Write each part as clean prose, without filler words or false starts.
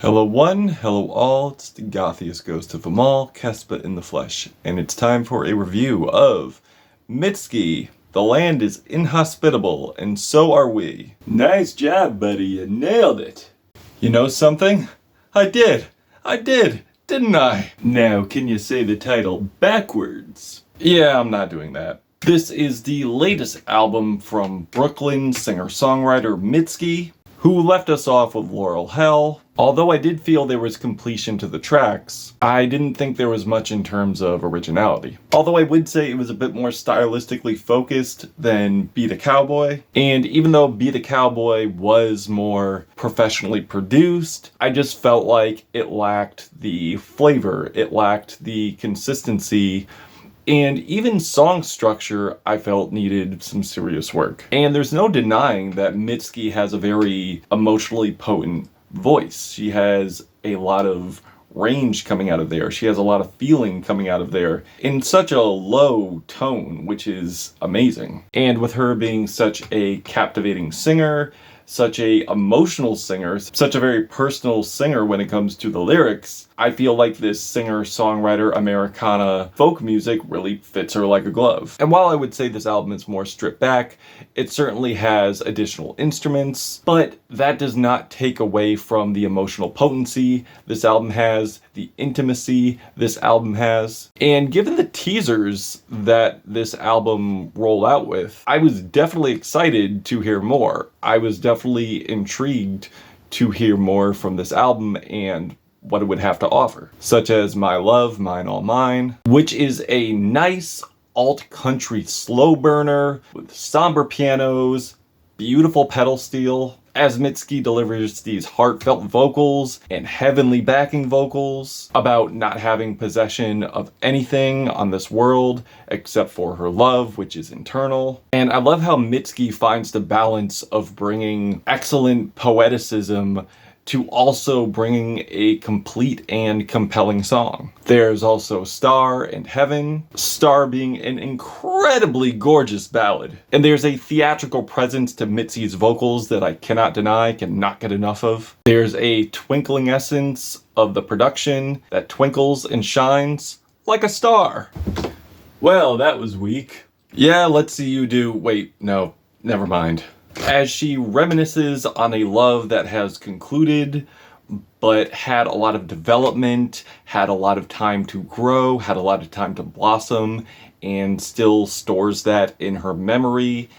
Hello one, hello all, it's the gothiest ghost of them all, Kespa in the flesh, and it's time for a review of Mitski. The land is inhospitable, and so are we. Nice job, buddy, you nailed it. You know something? I did, didn't I? Now, can you say the title backwards? Yeah, I'm not doing that. This is the latest album from Brooklyn singer-songwriter Mitski, who left us off with Laurel Hell. Although I did feel there was completion to the tracks, I didn't think there was much in terms of originality. Although I would say it was a bit more stylistically focused than Be the Cowboy. And even though Be the Cowboy was more professionally produced, I just felt like it lacked the flavor, it lacked the consistency, and even song structure I felt needed some serious work. And there's no denying that Mitski has a very emotionally potent voice. She has a lot of range coming out of there. She has a lot of feeling coming out of there in such a low tone, which is amazing. And with her being such a captivating singer, such a emotional singer, such a very personal singer when it comes to the lyrics, I feel like this singer-songwriter Americana folk music really fits her like a glove. And while I would say this album is more stripped back, it certainly has additional instruments, but that does not take away from the emotional potency this album has, the intimacy this album has. And given the teasers that this album rolled out with, I was definitely excited to hear more. I was definitely intrigued to hear more from this album and what it would have to offer, such as My Love, Mine All Mine, which is a nice alt-country slow burner with somber pianos, beautiful pedal steel, as Mitski delivers these heartfelt vocals and heavenly backing vocals about not having possession of anything on this world except for her love, which is internal. And I love how Mitski finds the balance of bringing excellent poeticism to also bringing a complete and compelling song. There's also Star and Heaven, Star being an incredibly gorgeous ballad. And there's a theatrical presence to Mitski's vocals that I cannot deny, cannot get enough of. There's a twinkling essence of the production that twinkles and shines like a star. Well, that was weak. Yeah, let's see you do, wait, no, never mind. As she reminisces on a love that has concluded, but had a lot of development, had a lot of time to grow, had a lot of time to blossom, and still stores that in her memory,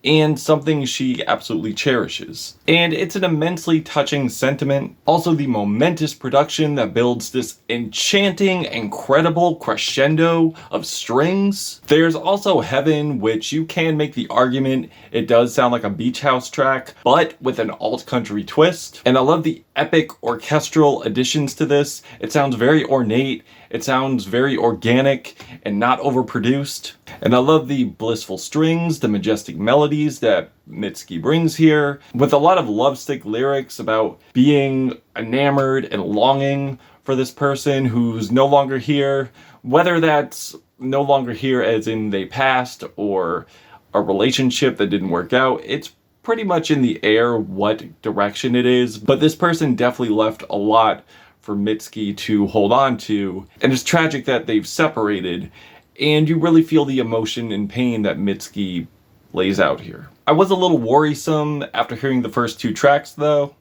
and something she absolutely cherishes. And it's an immensely touching sentiment. Also, the momentous production that builds this enchanting, incredible crescendo of strings. There's also Heaven, which you can make the argument it does sound like a beach house track, but with an alt-country twist. And I love the epic orchestral additions to this. It sounds very ornate, it sounds very organic and not overproduced. And I love the blissful strings, the majestic melodies that Mitski brings here, with a lot of lovesick lyrics about being enamored and longing for this person who's no longer here, whether that's no longer here as in they passed or a relationship that didn't work out. It's pretty much in the air what direction it is, but this person definitely left a lot for Mitski to hold on to, and it's tragic that they've separated, and you really feel the emotion and pain that Mitski lays out here. I was a little worrisome after hearing the first two tracks though.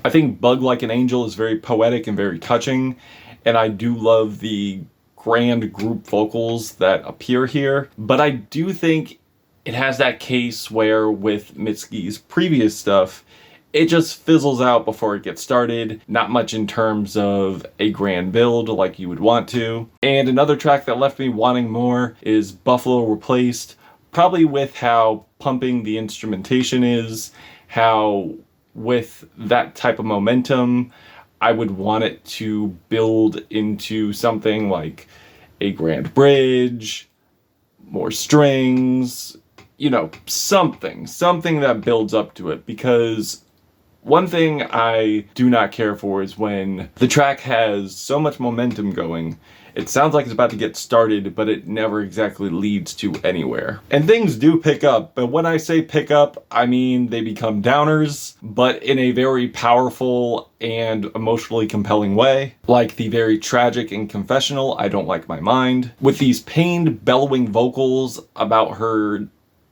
I think Bug Like an Angel is very poetic and very touching, and I do love the grand group vocals that appear here, but I do think it has that case where with Mitski's previous stuff, it just fizzles out before it gets started. Not much in terms of a grand build like you would want to. And another track that left me wanting more is Buffalo Replaced, probably with how pumping the instrumentation is, how with that type of momentum, I would want it to build into something like a grand bridge, more strings, you know, something that builds up to it, because One thing I do not care for is when the track has so much momentum going. It sounds like it's about to get started, but it never exactly leads to anywhere. And things do pick up, but when I say pick up, I mean they become downers, but in a very powerful and emotionally compelling way. Like the very tragic and confessional, I Don't Like My Mind, with these pained, bellowing vocals about her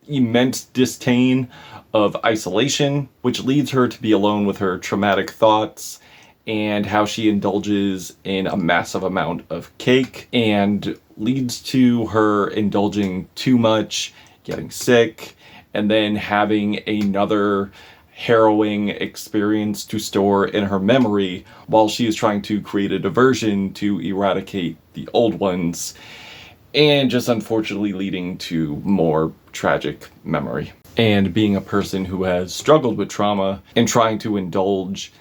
immense disdain of isolation, which leads her to be alone with her traumatic thoughts, and how she indulges in a massive amount of cake and leads to her indulging too much, getting sick, and then having another harrowing experience to store in her memory while she is trying to create a diversion to eradicate the old ones, and just unfortunately leading to more tragic memory. And being a person who has struggled with trauma and trying to indulge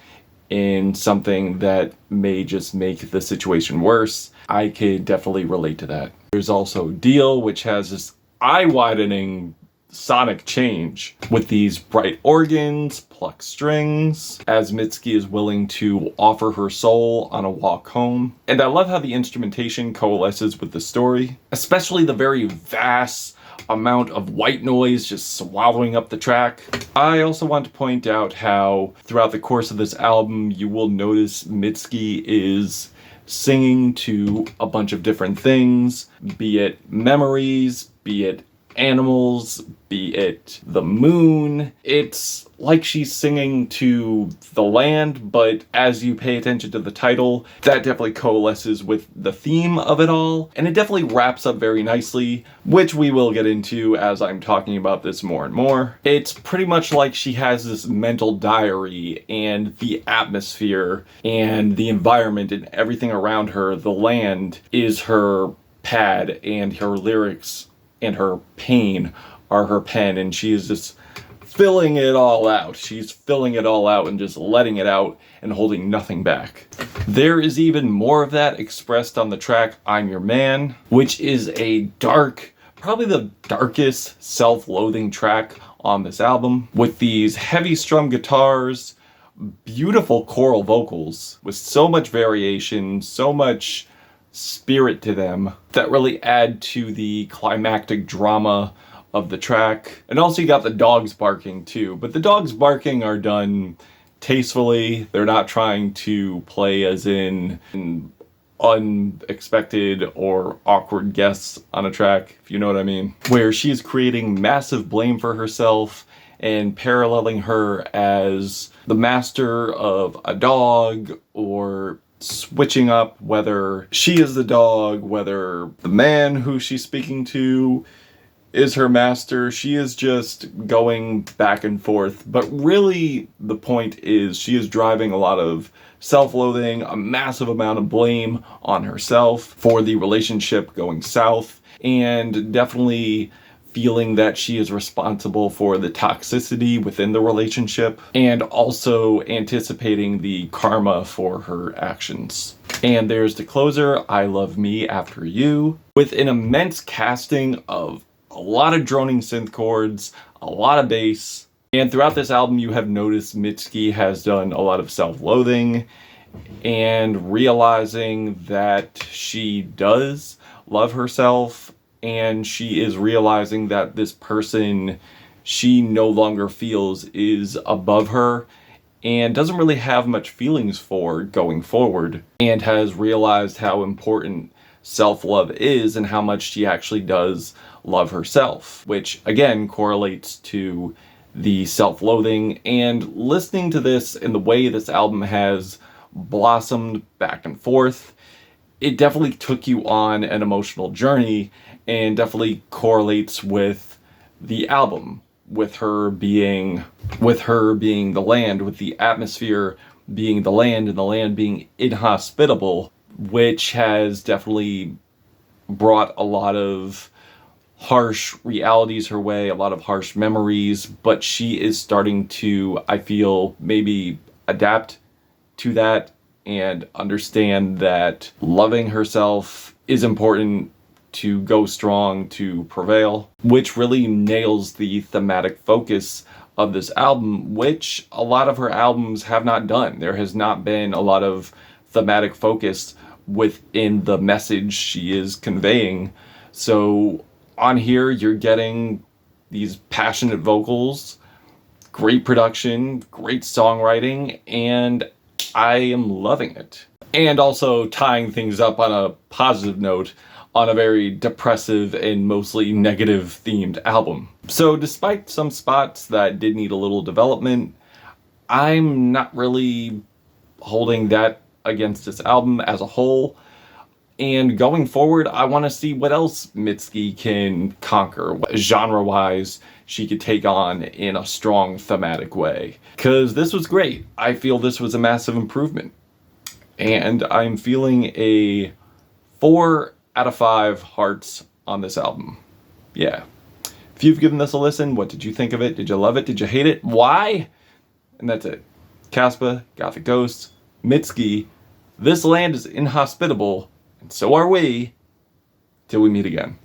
in something that may just make the situation worse, I could definitely relate to that. There's also Deal, which has this eye-widening sonic change with these bright organs, plucked strings, as Mitski is willing to offer her soul on a walk home. And I love how the instrumentation coalesces with the story, especially the very vast amount of white noise just swallowing up the track. I also want to point out how throughout the course of this album you will notice Mitski is singing to a bunch of different things, be it memories, be it animals, be it the moon. It's like she's singing to the land, but as you pay attention to the title, that definitely coalesces with the theme of it all, and it definitely wraps up very nicely, which we will get into as I'm talking about this more and more. It's pretty much like she has this mental diary, and the atmosphere and the environment and everything around her, the land, is her pad, and her lyrics and her pain are her pen, and she is just filling it all out. She's filling it all out and just letting it out and holding nothing back. There is even more of that expressed on the track I'm Your Man, which is a dark, probably the darkest self-loathing track on this album, with these heavy strum guitars, beautiful choral vocals with so much variation, so much spirit to them that really add to the climactic drama of the track. And also you got the dogs barking too, but the dogs barking are done tastefully. They're not trying to play as in unexpected or awkward guests on a track, if you know what I mean. Where she's creating massive blame for herself and paralleling her as the master of a dog, or switching up whether she is the dog, whether the man who she's speaking to is her master. She is just going back and forth, but really the point is she is driving a lot of self-loathing, a massive amount of blame on herself for the relationship going south, and definitely feeling that she is responsible for the toxicity within the relationship, and also anticipating the karma for her actions. And there's the closer, I Love Me After You, with an immense casting of a lot of droning synth chords, a lot of bass. And throughout this album you have noticed Mitski has done a lot of self-loathing and realizing that she does love herself, and she is realizing that this person she no longer feels is above her and doesn't really have much feelings for going forward, and has realized how important self-love is and how much she actually does love herself, which again correlates to the self-loathing. And listening to this and the way this album has blossomed back and forth, it definitely took you on an emotional journey and definitely correlates with the album, with her being the land, with the atmosphere being the land and the land being inhospitable, which has definitely brought a lot of harsh realities her way, a lot of harsh memories, but she is starting to, I feel, maybe adapt to that and understand that loving herself is important to go strong, to prevail, which really nails the thematic focus of this album, which a lot of her albums have not done. There has not been a lot of thematic focus within the message she is conveying. So on here, you're getting these passionate vocals, great production, great songwriting, and I am loving it. And also tying things up on a positive note on a very depressive and mostly negative themed album. So despite some spots that did need a little development, I'm not really holding that against this album as a whole. And going forward, I want to see what else Mitski can conquer, what genre-wise she could take on in a strong thematic way. Because this was great. I feel this was a massive improvement. And I'm feeling a 4 out of 5 hearts on this album. Yeah. If you've given this a listen, what did you think of it? Did you love it? Did you hate it? Why? And that's it. Caspa, Gothic Ghost, Mitski, this land is inhospitable, and so are we, till we meet again.